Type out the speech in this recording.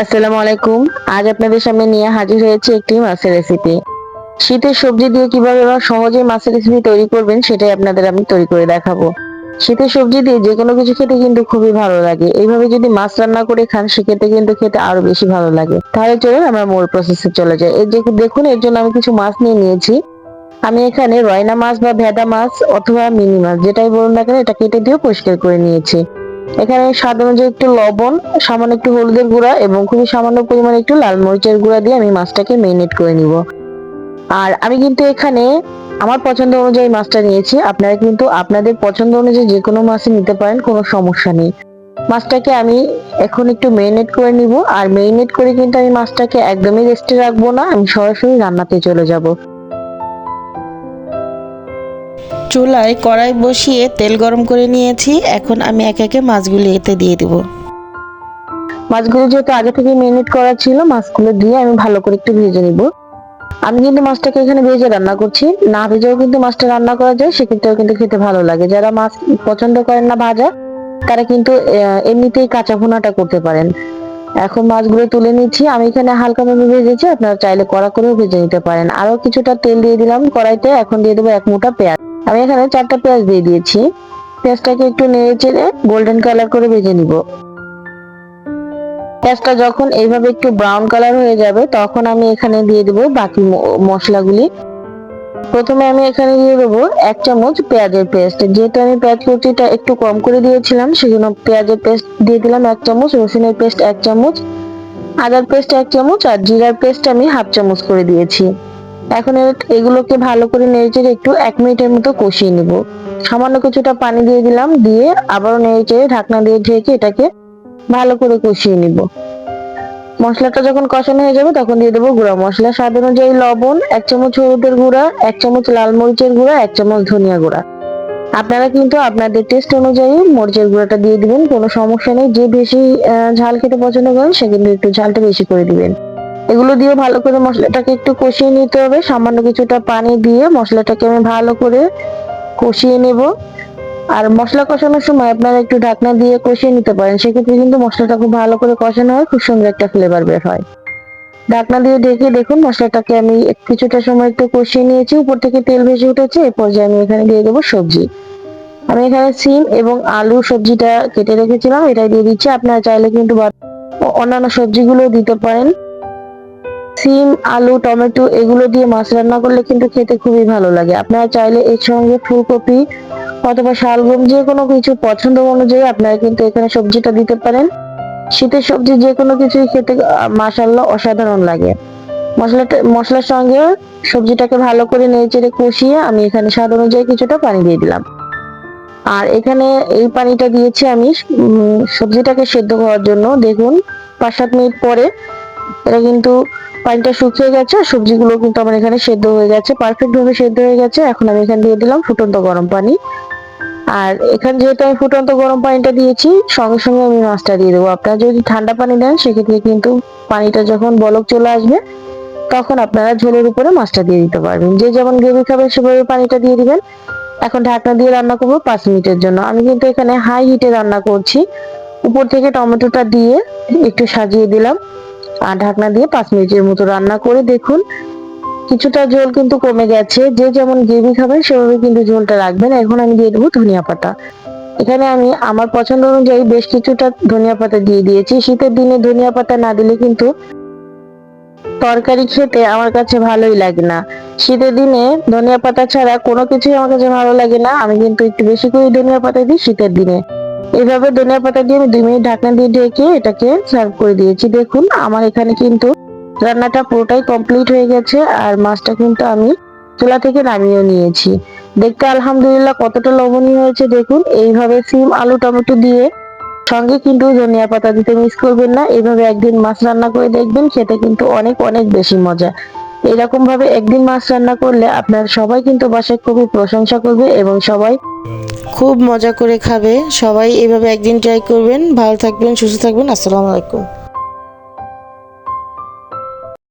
আসসালামু আলাইকুম। আজ আপনাদের সামনে নিয়ে হাজির হয়েছে একটি মাছের রেসিপি। শীতের সবজি দিয়ে কিভাবে বা সহজে মাছের রেসিপি তৈরি করবেন সেটাই আপনাদের আমি তৈরি করে দেখাবো। শীতের সবজি দিয়ে যে কোনো কিছু খেতে কিন্তু খুবই ভালো লাগে। এইভাবে যদি মাছ রান্না করে খান সেক্ষেত্রে কিন্তু খেতে আরো বেশি ভালো লাগে। তাহলে চলুন আমরা মূল প্রসেসে চলে যাই। এই যে দেখুন, এর জন্য আমি কিছু মাছ নিয়ে নিয়েছি। আমি এখানে রয়না মাছ বা ভেদা মাছ অথবা মিনি মাছ যেটাই বলুন না কেন, এটা কেটে দিয়ে পরিষ্কার করে নিয়েছি। এখানে স্বাদ অনুযায়ী একটু লবণ, সামান্য একটু হলুদের গুঁড়া এবং খুবই সামান্য পরিমাণে একটু লাল মরিচের গুঁড়া দিয়ে আমি মাছটাকে মেরিনেট করে নিব। আর আমি কিন্তু এখানে আমার পছন্দ অনুযায়ী মাছটা নিয়েছি। আপনারা কিন্তু আপনাদের পছন্দ অনুযায়ী যে কোনো মাছই নিতে পারেন, কোনো সমস্যা নেই। মাছটাকে আমি এখন একটু মেরিনেট করে নিব। আর মেরিনেট করে কিন্তু আমি মাছটাকে একদমই রেস্টে রাখবো না, আমি সরাসরি রান্নাতে চলে যাব। চুলায় কড়াই বসিয়ে তেল গরম করে নিয়েছি। এখন আমি একে একে মাছগুলি এতে দিয়ে দিব। মাছগুলো যেহেতু আগে থেকে মেরিনেট করা ছিল, মাছগুলো দিয়ে আমি ভালো করে একটু ভেজে নিব। আমি কিন্তু মাছটাকে এখানে ভেজে রান্না করছি, না ভেজেও কিন্তু মাছটা রান্না করা যায়, সেক্ষেত্রেও কিন্তু খেতে ভালো লাগে। যারা মাছ পছন্দ করেন না ভাজা, তারা কিন্তু এমনিতেই কাঁচা ভুনাটা করতে পারেন। এখন মাছগুলো তুলে নিচ্ছি। আমি এখানে হালকা ভাবে ভেজেছি, আপনারা চাইলে কড়া করেও ভেজে নিতে পারেন। আরো কিছুটা তেল দিয়ে দিলাম কড়াইতে। এখন দিয়ে দেবো এক মুঠা পেঁয়াজ। আমি এখানে 4টা পেঁয়াজ দিয়ে দিয়েছি। পেঁয়াজটাকে একটু নেড়ে চেড়ে গোল্ডেন কালার করে ভেজে নিব। পেঁয়াজটা যখন এইভাবে একটু ব্রাউন কালার হয়ে যাবে, তখন আমি এখানে দিয়ে দেবো বাকি মশলাগুলি। প্রথমে আমি এখানে দিয়ে দেবো 1 চামচ পেঁয়াজের পেস্ট। যেহেতু আমি পেঁয়াজ কুচিটা একটু কম করে দিয়েছিলাম, সেজন্য পেঁয়াজের পেস্ট দিয়ে দিলাম 1 চামচ, রসুনের পেস্ট 1 চামচ, আদার পেস্ট 1 চামচ, আর জিরার পেস্ট আমি হাফ চামচ করে দিয়েছি। এখন এগুলোকে ভালো করে নেড়েচেড়ে একটু 1 মিনিটের মতো কষিয়ে নিব। সামান্য কিছুটা পানি দিয়ে দিলাম, দিয়ে আবারও নেড়েচেড়ে ঢাকনা দিয়ে ঢেকে এটাকে ভালো করে কষিয়ে নিব। মশলাটা যখন কষানো হয়ে যাবে, তখন দিয়ে দেবো গুঁড়া মশলা। স্বাদ অনুযায়ী লবণ, 1 চামচ হলুদের গুঁড়া, 1 চামচ লাল মরিচের গুঁড়া, 1 চামচ ধনিয়া গুঁড়া। আপনারা কিন্তু আপনাদের টেস্ট অনুযায়ী মরিচের গুঁড়াটা দিয়ে দিবেন, কোনো সমস্যা নেই। যে বেশি ঝাল খেতে পছন্দ করেন সে কিন্তু একটু ঝালটা বেশি করে দিবেন। এগুলো দিয়ে ভালো করে মশলাটাকে একটু কষিয়ে নিতে হবে। সামান্য কিছুটা পানি দিয়ে মশলাটাকে আমি ভালো করে কষিয়ে নেব। আর মশলা কষানোর সময় আপনারা একটু ঢাকনা দিয়ে কষিয়ে নিতে পারেন, সেক্ষেত্রে কিন্তু মশলাটা খুব ভালো করে কষানো হয়, খুব সুন্দর একটা ফ্লেভার বের হয়। ঢাকনা দিয়ে ঢেকে দেখুন, মশলাটাকে আমি কিছুটা সময় একটু কষিয়ে নিয়েছি, উপর থেকে তেল ভেসে উঠেছে। এই পর্যায়ে আমি এখানে দিয়ে দেবো সবজি। আমি এখানে সিম এবং আলু সবজিটা কেটে রেখেছিলাম, এটাই দিয়ে দিচ্ছি। আপনারা চাইলে কিন্তু অন্যান্য সবজিগুলো দিতে পারেন। সিম, আলু, টমেটো এগুলো দিয়ে মাছ রান্না করলে কিন্তু খেতে খুবই ভালো লাগে। আপনারা চাইলে এর সঙ্গে ফুলকপি অথবা শালগম যে কোনো কিছু পছন্দ অনুযায়ী আপনারা কিন্তু এখানে সবজিটা দিতে পারেন। শীতের সবজি যে কোনো কিছুই খেতে মাশাআল্লাহ অসাধারণ লাগে। মশলার সঙ্গে সবজিটাকে ভালো করে নেড়েচেড়ে কষিয়ে আমি এখানে স্বাদ অনুযায়ী কিছুটা পানি দিয়ে দিলাম। আর এখানে এই পানিটা দিয়েছি আমি সবজিটাকে সেদ্ধ হওয়ার জন্য। দেখুন, 5-7 মিনিট পরে এটা কিন্তু পানিটা শুকিয়ে গেছে, সবজিগুলো কিন্তু আমার এখানে সেদ্ধ হয়ে গেছে, পারফেক্ট ভাবে সেদ্ধ হয়ে গেছে। এখন আমি এখানে দিয়ে দিলাম ফুটন্ত গরম পানি। আর এখানে যেহেতু আমি ফুটন্ত গরম পানিটা দিয়েছি, সঙ্গে সঙ্গে আমি মাছটা দিয়ে দেবো। আপনারা যদি ঠান্ডা পানি দেন, সেক্ষেত্রে কিন্তু পানিটা যখন বলক চলে আসবে, তখন আপনারা ঝোলের উপরে মাছটা দিয়ে দিতে পারবেন। যে যেমন গ্রেভি খাবেন সেভাবে পানিটা দিয়ে দিবেন। এখন ঢাকনা দিয়ে রান্না করবো 5 মিনিটের জন্য। আমি কিন্তু এখানে হাই হিটে রান্না করছি। উপর থেকে টমেটোটা দিয়ে একটু সাজিয়ে দিলাম। আর ঢাকনা দিয়ে 5 মিনিটের মতো রান্না করে দেখুন, কিছুটা ঝোল কিন্তু কমে গেছে। যে যেমন গ্রেভি খাবেন সেভাবে কিন্তু ঝোলটা রাখবেন। এখন আমি দিয়ে দেবো ধনিয়া পাতা। এখানে আমি আমার পছন্দ অনুযায়ী বেশ কিছুটা ধনিয়া পাতা দিয়ে দিয়েছি। শীতের দিনে ধনিয়া পাতা না দিলে কিন্তু তরকারি খেতে আমার কাছে ভালোই লাগে না। শীতের দিনে ধনিয়া পাতা ছাড়া কোনো কিছুই আমার কাছে ভালো লাগে না। আমি কিন্তু একটু বেশি করে ধনিয়া পাতা দিই শীতের দিনে। এভাবে ধনিয়া পাতা দিয়ে আমি 2 মিনিট ঢাকনা দিয়ে ঢেকে এটাকে সার্ভ করে দিয়েছি। দেখুন, আমার এখানে কিন্তু রান্নাটা পুরোটাই কমপ্লিট হয়ে গেছে। আর মাছটা কিন্তু আমি চুলা থেকে নামিয়ে নিয়েছি। দেখতে আলহামদুলিল্লাহ কতটা লোভনীয় হয়েছে দেখুন। এইভাবে সিম, আলু, টমেটো দিয়ে সঙ্গে কিন্তু ধনিয়া পাতা দিতে মিস করবেন না। এইভাবে একদিন মাছ রান্না করে দেখবেন, খেতে কিন্তু অনেক অনেক বেশি মজা। এরকম ভাবে একদিন মাছ রান্না করলে আপনার সবাই কিন্তু বাসায় খুবই প্রশংসা করবে এবং সবাই খুব মজা করে খাবে। সবাই এভাবে একদিন ট্রাই করবেন। ভালো থাকবেন, সুস্থ থাকবেন। আসসালামু আলাইকুম।